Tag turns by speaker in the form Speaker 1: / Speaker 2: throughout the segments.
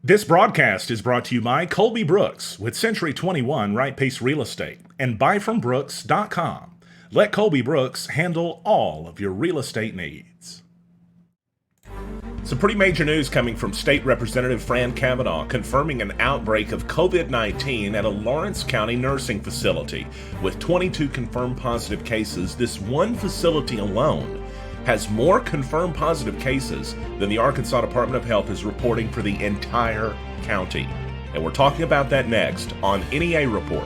Speaker 1: This broadcast is brought to you by Colby Brooks with Century 21 Right Pace Real Estate and buyfrombrooks.com. Let Colby Brooks handle all of your real estate needs. Some pretty major news coming from State Representative Fran Cavanaugh confirming an outbreak of COVID-19 at a Lawrence County nursing facility. With 22 confirmed positive cases, this one facility alone has more confirmed positive cases than the Arkansas Department of Health is reporting for the entire county. And we're talking about that next on NEA Report.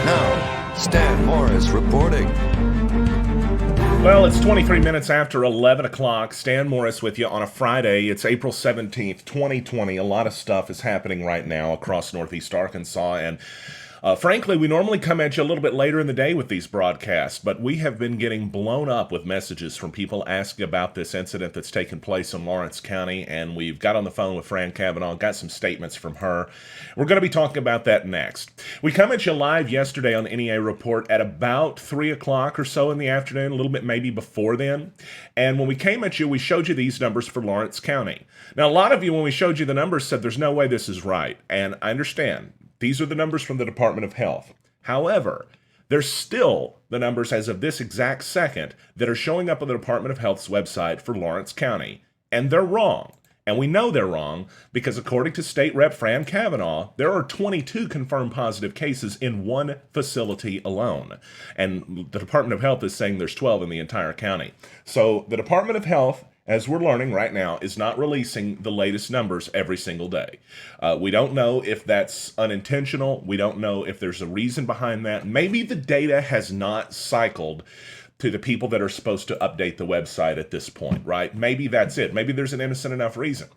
Speaker 2: Now, Stan Morris reporting.
Speaker 1: Well, it's 23 minutes after 11 o'clock. Stan Morris with you on a Friday. It's April 17th, 2020. A lot of stuff is happening right now across Northeast Arkansas. And frankly, we normally come at you a little bit later in the day with these broadcasts, but we have been getting blown up with messages from people asking about this incident that's taken place in Lawrence County. And we've got on the phone with Fran Cavanaugh, got some statements from her. We're going to be talking about that next. We come at you live yesterday on the NEA Report at about 3 o'clock or so in the afternoon, a little bit maybe before then. And when we came at you, we showed you these numbers for Lawrence County. Now, a lot of you, when we showed you the numbers, said there's no way this is right. And I understand. These are the numbers from the Department of Health. However, there's still the numbers as of this exact second that are showing up on the Department of Health's website for Lawrence County. And they're wrong. And we know they're wrong because according to State Rep Fran Cavanaugh, there are 22 confirmed positive cases in one facility alone. And the Department of Health is saying there's 12 in the entire county. So the Department of Health, as we're learning right now, is not releasing the latest numbers every single day. We don't know if that's unintentional. We don't know if there's a reason behind that. Maybe the data has not cycled to the people that are supposed to update the website at this point, right? Maybe that's it. Maybe there's an innocent enough reason.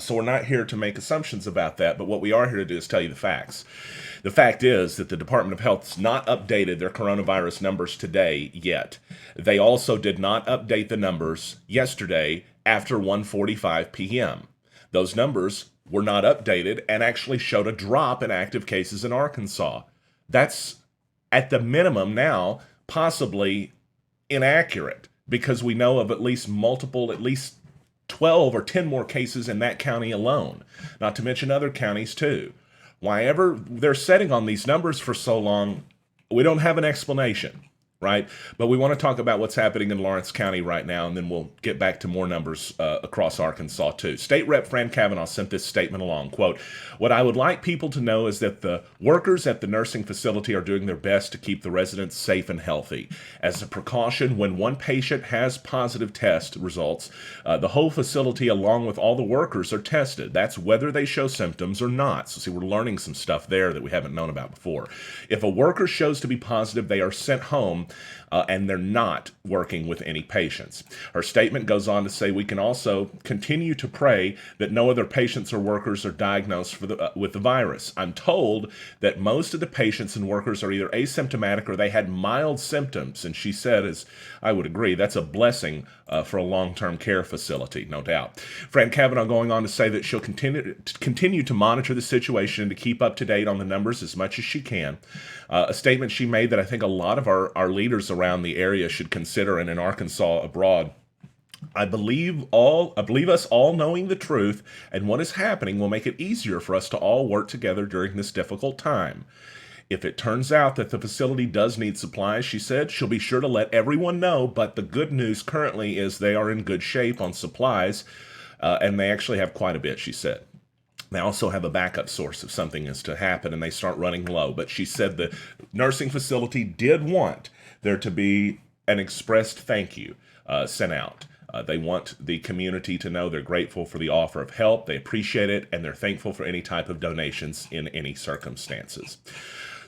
Speaker 1: So we're not here to make assumptions about that, but what we are here to do is tell you the facts. The fact is that the Department of Health's not updated their coronavirus numbers today yet. They also did not update the numbers yesterday after 1:45 p.m. Those numbers were not updated and actually showed a drop in active cases in Arkansas. That's, at the minimum now, possibly inaccurate because we know of at least 12 or 10 more cases in that county alone, not to mention other counties too. Why ever they're setting on these numbers for so long, we don't have an explanation, right? But we want to talk about what's happening in Lawrence County right now, and then we'll get back to more numbers across Arkansas too. State Rep Fran Cavanaugh sent this statement along, quote, "What I would like people to know is that the workers at the nursing facility are doing their best to keep the residents safe and healthy. As a precaution, when one patient has positive test results, the whole facility along with all the workers are tested. That's whether they show symptoms or not." So see, we're learning some stuff there that we haven't known about before. If a worker shows to be positive, they are sent home and they're not working with any patients. Her statement goes on to say we can also continue to pray that no other patients or workers are diagnosed with the virus. I'm told that most of the patients and workers are either asymptomatic or they had mild symptoms. And she said, as I would agree, that's a blessing for a long-term care facility, no doubt. Fran Cavanaugh going on to say that she'll continue to monitor the situation and to keep up to date on the numbers as much as she can. A statement she made that I think a lot of our leaders around the area should consider, and in Arkansas abroad. I believe us all knowing the truth and what is happening will make it easier for us to all work together during this difficult time. If it turns out that the facility does need supplies, she said, she'll be sure to let everyone know, but the good news currently is they are in good shape on supplies, and they actually have quite a bit, she said. They also have a backup source if something is to happen and they start running low. But she said the nursing facility did want there to be an expressed thank you sent out. They want the community to know they're grateful for the offer of help, they appreciate it, and they're thankful for any type of donations in any circumstances.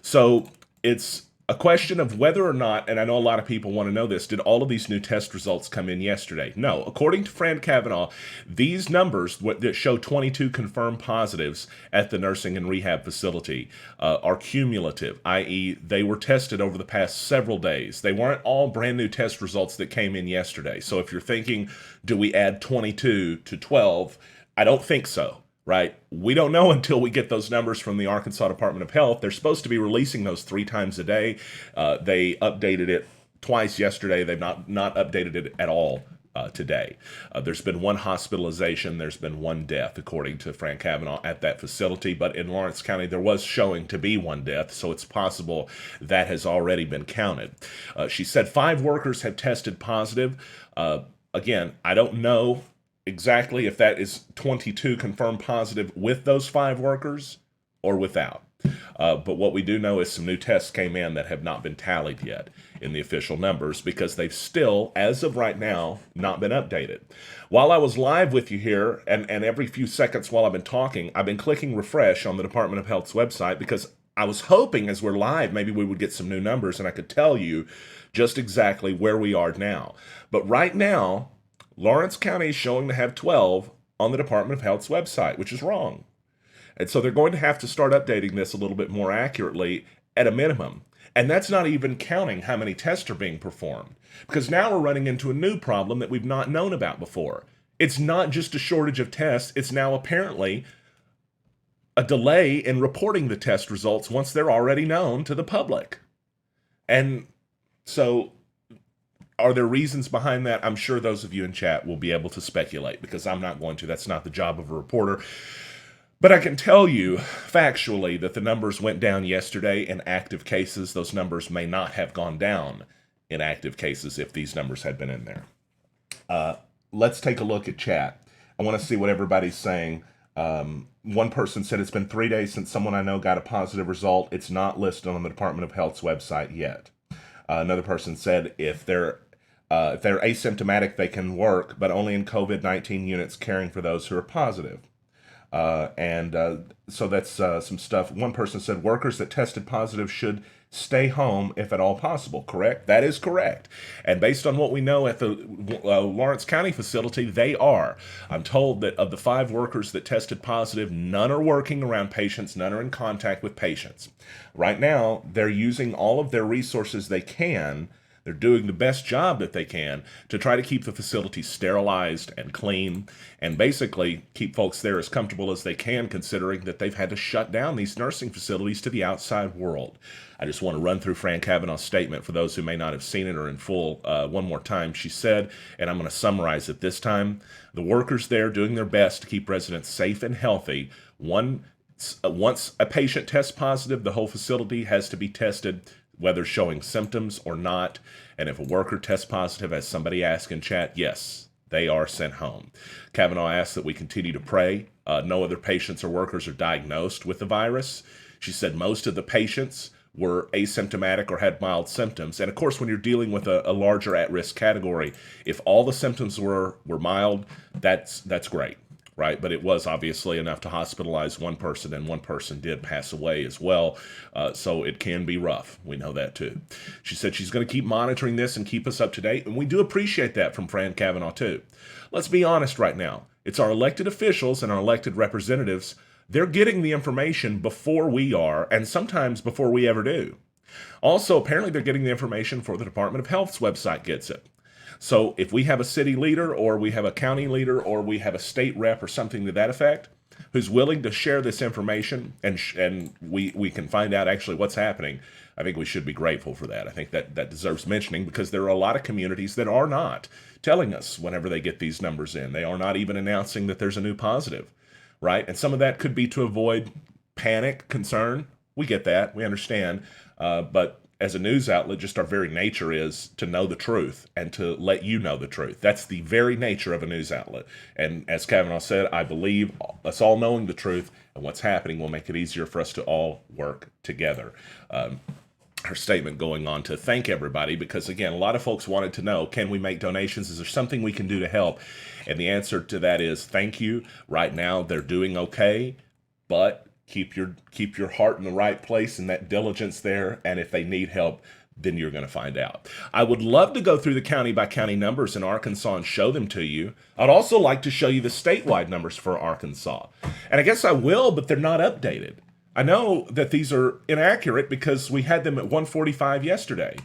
Speaker 1: So it's a question of whether or not, and I know a lot of people want to know this, did all of these new test results come in yesterday? No. According to Fran Cavanaugh, these numbers that show 22 confirmed positives at the nursing and rehab facility are cumulative, i.e. they were tested over the past several days. They weren't all brand new test results that came in yesterday. So if you're thinking, do we add 22 to 12? I don't think so. right? We don't know until we get those numbers from the Arkansas Department of Health. They're supposed to be releasing those 3 times a day. They updated it twice yesterday. They've not updated it at all today. There's been one hospitalization. There's been one death, according to Fran Kavanaugh, at that facility. But in Lawrence County, there was showing to be one death, so it's possible that has already been counted. She said 5 workers have tested positive. Again, I don't know exactly if that is 22 confirmed positive with those 5 workers or without. But what we do know is some new tests came in that have not been tallied yet in the official numbers because they've still, as of right now, not been updated. While I was live with you here, and every few seconds while I've been talking, I've been clicking refresh on the Department of Health's website because I was hoping as we're live, maybe we would get some new numbers and I could tell you just exactly where we are now. But right now, Lawrence County is showing to have 12 on the Department of Health's website, which is wrong. And so they're going to have to start updating this a little bit more accurately at a minimum. And that's not even counting how many tests are being performed. Because now we're running into a new problem that we've not known about before. It's not just a shortage of tests, it's now apparently a delay in reporting the test results once they're already known to the public. And so, are there reasons behind that? I'm sure those of you in chat will be able to speculate because I'm not going to. That's not the job of a reporter. But I can tell you factually that the numbers went down yesterday in active cases. Those numbers may not have gone down in active cases if these numbers had been in there. Let's take a look at chat. I want to see what everybody's saying. One person said it's been 3 days since someone I know got a positive result. It's not listed on the Department of Health's website yet. Another person said if they're asymptomatic, they can work, but only in COVID-19 units caring for those who are positive. So that's some stuff. One person said workers that tested positive should stay home if at all possible. Correct? That is correct. And based on what we know at the Lawrence County facility, they are. I'm told that of the 5 workers that tested positive, none are working around patients, none are in contact with patients. Right now, they're using all of their resources they can. They're doing the best job that they can to try to keep the facility sterilized and clean and basically keep folks there as comfortable as they can, considering that they've had to shut down these nursing facilities to the outside world. I just want to run through Fran Kavanaugh's statement for those who may not have seen it or in full one more time. She said, and I'm going to summarize it this time, the workers there doing their best to keep residents safe and healthy. Once a patient tests positive, the whole facility has to be tested, whether showing symptoms or not. And if a worker tests positive, as somebody asked in chat, yes, they are sent home. Kavanaugh asked that we continue to pray. No other patients or workers are diagnosed with the virus. She said most of the patients were asymptomatic or had mild symptoms. And of course, when you're dealing with a larger at-risk category, if all the symptoms were mild, that's great. Right, but it was obviously enough to hospitalize one person, and one person did pass away as well. So it can be rough. We know that too. She said she's going to keep monitoring this and keep us up to date, and we do appreciate that from Fran Kavanaugh too. Let's be honest right now. It's our elected officials and our elected representatives. They're getting the information before we are, and sometimes before we ever do. Also, apparently they're getting the information before the Department of Health's website gets it. So if we have a city leader or we have a county leader or we have a state rep or something to that effect who's willing to share this information and we can find out actually what's happening, I think we should be grateful for that. I think that deserves mentioning because there are a lot of communities that are not telling us whenever they get these numbers in. They are not even announcing that there's a new positive, right? And some of that could be to avoid panic, concern. We get that. We understand. But as a news outlet, just our very nature is to know the truth and to let you know the truth. That's the very nature of a news outlet. And as Kavanaugh said, I believe us all knowing the truth and what's happening will make it easier for us to all work together. Her statement going on to thank everybody because, again, a lot of folks wanted to know, can we make donations? Is there something we can do to help? And the answer to that is thank you. Right now, they're doing okay, but keep your heart in the right place and that diligence there. And if they need help, then you're going to find out. I would love to go through the county by county numbers in Arkansas and show them to you. I'd also like to show you the statewide numbers for Arkansas. And I guess I will, but they're not updated. I know that these are inaccurate because we had them at 1:45 yesterday.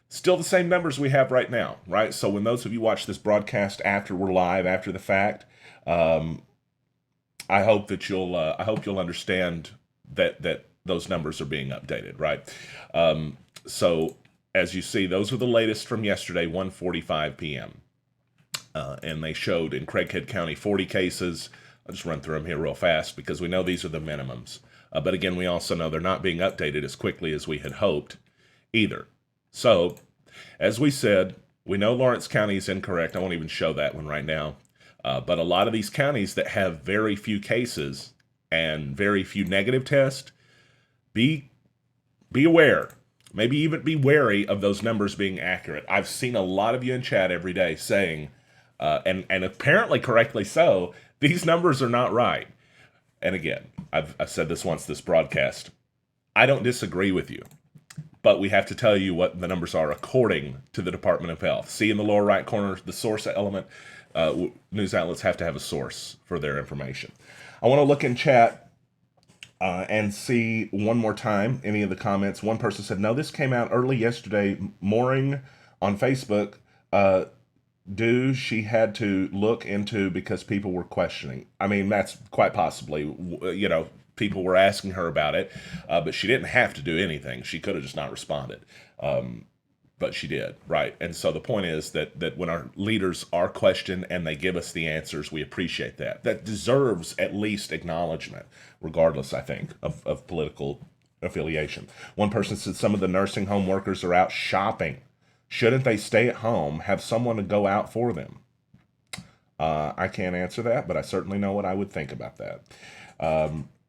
Speaker 1: Still the same numbers we have right now, right? So when those of you watch this broadcast after we're live, after the fact, I hope you'll understand that those numbers are being updated, right? So as you see, those are the latest from yesterday, 1:45 p.m. And they showed in Craighead County 40 cases. I'll just run through them here real fast because we know these are the minimums. But again, we also know they're not being updated as quickly as we had hoped either. So, as we said, we know Lawrence County is incorrect. I won't even show that one right now. But a lot of these counties that have very few cases and very few negative tests, be aware. Maybe even be wary of those numbers being accurate. I've seen a lot of you in chat every day saying, and apparently correctly so, these numbers are not right. And again, I've said this once, this broadcast. I don't disagree with you, but we have to tell you what the numbers are according to the Department of Health. See in the lower right corner, the source element. News outlets have to have a source for their information. I want to look in chat and see one more time any of the comments. One person said, no, this came out early yesterday morning on Facebook. She had to look into because people were questioning. I mean, that's quite possibly, people were asking her about it, but she didn't have to do anything. She could have just not responded. But she did, right? And so the point is that when our leaders are questioned and they give us the answers, we appreciate that. That deserves at least acknowledgement, regardless, I think, of political affiliation. One person said some of the nursing home workers are out shopping. Shouldn't they stay at home, have someone to go out for them? I can't answer that, but I certainly know what I would think about that.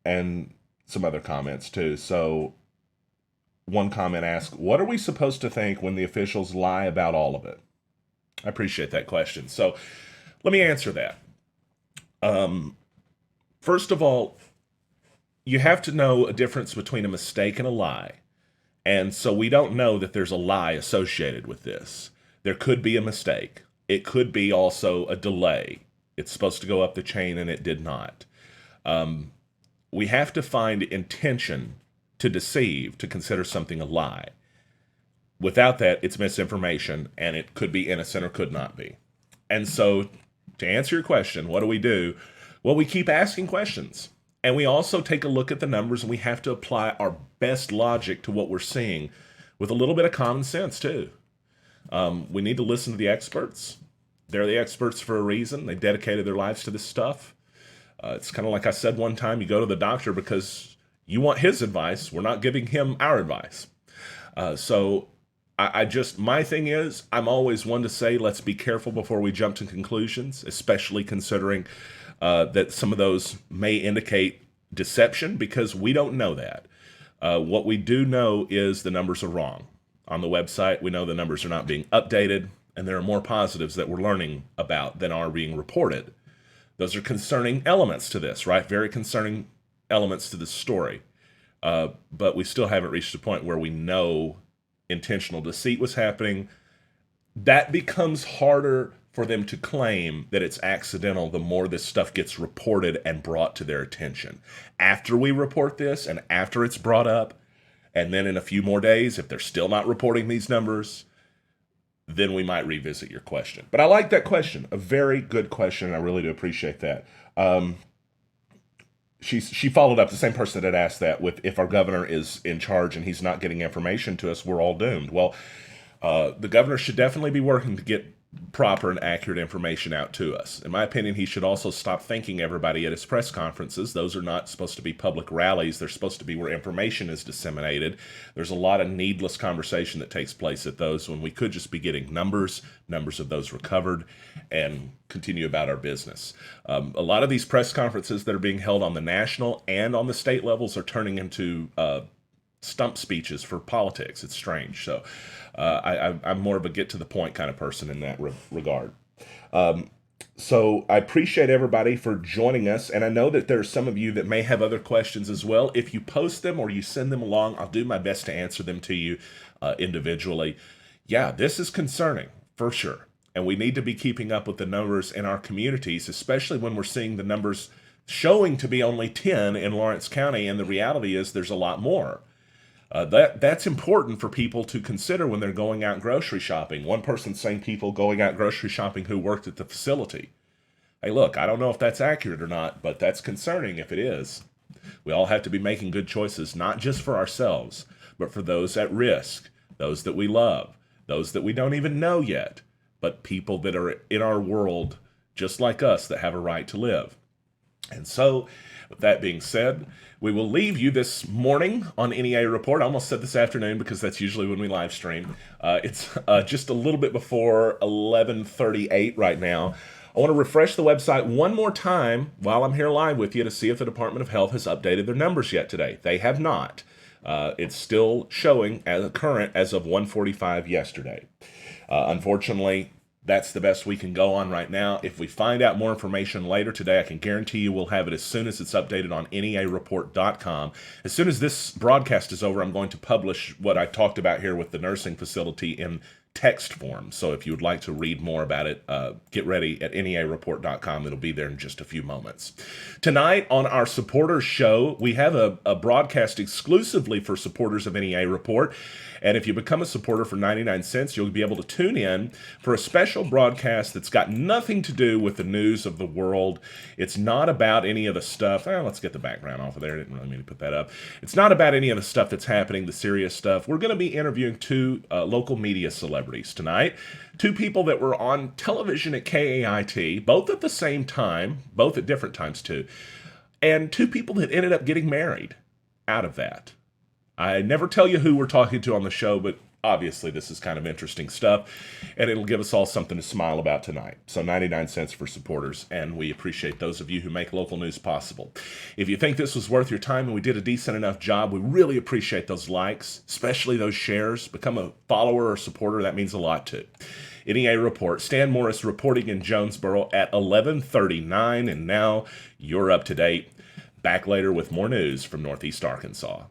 Speaker 1: And some other comments, too. So one comment asked, what are we supposed to think when the officials lie about all of it? I appreciate that question. So let me answer that. First of all, you have to know a difference between a mistake and a lie. And so we don't know that there's a lie associated with this. There could be a mistake. It could be also a delay. It's supposed to go up the chain and it did not. We have to find intention to deceive, to consider something a lie. Without that, it's misinformation, and it could be innocent or could not be. And so, to answer your question, what do? Well, we keep asking questions. And we also take a look at the numbers, and we have to apply our best logic to what we're seeing with a little bit of common sense, too. We need to listen to the experts. They're the experts for a reason. They dedicated their lives to this stuff. It's kind of like I said one time, you go to the doctor because you want his advice. We're not giving him our advice. So my thing is, I'm always one to say, let's be careful before we jump to conclusions, especially considering that some of those may indicate deception because we don't know that. What we do know is the numbers are wrong. On the website, we know the numbers are not being updated, and there are more positives that we're learning about than are being reported. Those are concerning elements to this, right? Very concerning elements to the story. But we still haven't reached a point where we know intentional deceit was happening. That becomes harder for them to claim that it's accidental the more this stuff gets reported and brought to their attention. After we report this and after it's brought up, and then in a few more days, if they're still not reporting these numbers, then we might revisit your question. But I like that question. A very good question. I really do appreciate that. She followed up, the same person that had asked that, with if our governor is in charge and he's not getting information to us, we're all doomed. Well, the governor should definitely be working to get proper and accurate information out to us. In my opinion, he should also stop thanking everybody at his press conferences. Those are not supposed to be public rallies. They're supposed to be where information is disseminated. There's a lot of needless conversation that takes place at those when we could just be getting numbers of those recovered, and continue about our business. A lot of these press conferences that are being held on the national and on the state levels are turning into stump speeches for politics. It's strange. So I'm more of a get to the point kind of person in that regard. So I appreciate everybody for joining us. And I know that there are some of you that may have other questions as well. If you post them or you send them along, I'll do my best to answer them to you individually. Yeah, this is concerning for sure. And we need to be keeping up with the numbers in our communities, especially when we're seeing the numbers showing to be only 10 in Lawrence County. And the reality is there's a lot more. That's important for people to consider when they're going out grocery shopping. One person saying people going out grocery shopping who worked at the facility. Hey, look, I don't know if that's accurate or not, but that's concerning if it is. We all have to be making good choices, not just for ourselves, but for those at risk, those that we love, those that we don't even know yet, but people that are in our world just like us that have a right to live. And so, with that being said, we will leave you this morning on NEA Report. I almost said this afternoon because that's usually when we live stream. It's just a little bit before 11:38 right now. I want to refresh the website one more time while I'm here live with you to see if the Department of Health has updated their numbers yet today. They have not. It's still showing as current as of 1:45 yesterday. Unfortunately, that's the best we can go on right now. If we find out more information later today, I can guarantee you we'll have it as soon as it's updated on neareport.com. As soon as this broadcast is over, I'm going to publish what I talked about here with the nursing facility in text form. So if you would like to read more about it, get ready at neareport.com. It'll be there in just a few moments. Tonight on our supporters show, we have a broadcast exclusively for supporters of NEA Report. And if you become a supporter for 99 cents, you'll be able to tune in for a special broadcast that's got nothing to do with the news of the world. It's not about any of the stuff. Let's get the background off of there. I didn't really mean to put that up. It's not about any of the stuff that's happening, the serious stuff. We're going to be interviewing two local media celebrities tonight. Two people that were on television at KAIT, both at the same time, both at different times too. And two people that ended up getting married out of that. I never tell you who we're talking to on the show, but obviously this is kind of interesting stuff, and it'll give us all something to smile about tonight. So 99 cents for supporters, and we appreciate those of you who make local news possible. If you think this was worth your time and we did a decent enough job, we really appreciate those likes, especially those shares. Become a follower or supporter. That means a lot too. NEA Report. Stan Morris reporting in Jonesboro at 11:39, and now you're up to date. Back later with more news from Northeast Arkansas.